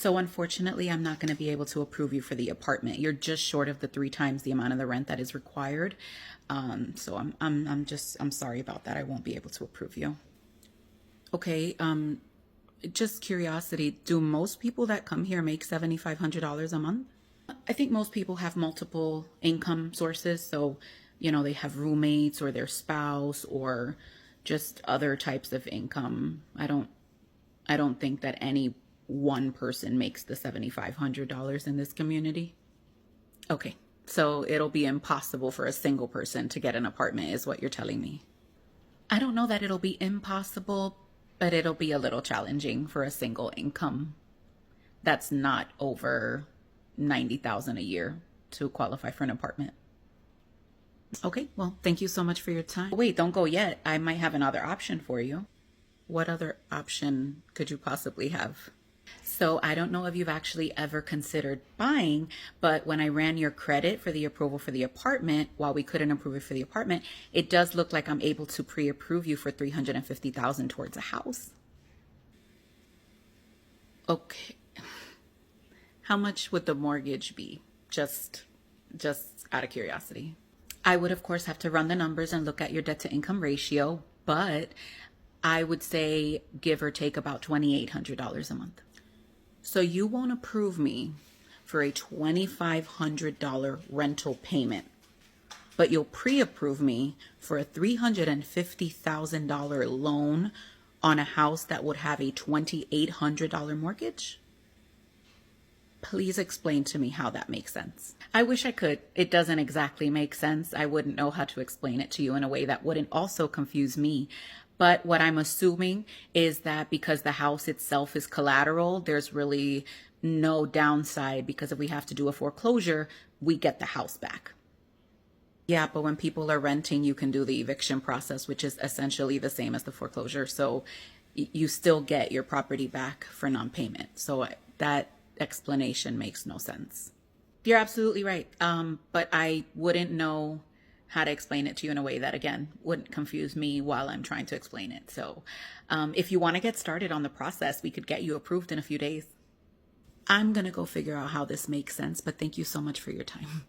So unfortunately, I'm not going to be able to approve you for the apartment. You're just short of the 3 times the amount of the rent that is required. So I'm sorry about that. I won't be able to approve you. Okay. Just curiosity, do most people that come here make $7,500 a month? I think most people have multiple income sources. So, they have roommates or their spouse or just other types of income. I don't think that any one person makes the $7,500 in this community. Okay, so it'll be impossible for a single person to get an apartment, is what you're telling me. I don't know that it'll be impossible, but it'll be a little challenging for a single income that's not over 90,000 a year to qualify for an apartment. Okay, well, thank you so much for your time. Wait, don't go yet. I might have another option for you. What other option could you possibly have? So I don't know if you've actually ever considered buying, but when I ran your credit for the approval for the apartment, while we couldn't approve it for the apartment, it does look like I'm able to pre-approve you for $350,000 towards a house. Okay. How much would the mortgage be? Just out of curiosity. I would, of course, have to run the numbers and look at your debt to income ratio, but I would say give or take about $2,800 a month. So you won't approve me for a $2,500 rental payment, but you'll pre-approve me for a $350,000 loan on a house that would have a $2,800 mortgage? Please explain to me how that makes sense. I wish I could. It doesn't exactly make sense. I wouldn't know how to explain it to you in a way that wouldn't also confuse me. But what I'm assuming is that because the house itself is collateral, there's really no downside, because if we have to do a foreclosure, we get the house back. Yeah, but when people are renting, you can do the eviction process, which is essentially the same as the foreclosure. So you still get your property back for non-payment. So that explanation makes no sense. You're absolutely right. But I wouldn't know how to explain it to you in a way that, again, wouldn't confuse me while I'm trying to explain it. So if you want to get started on the process, we could get you approved in a few days. I'm going to go figure out how this makes sense, but thank you so much for your time.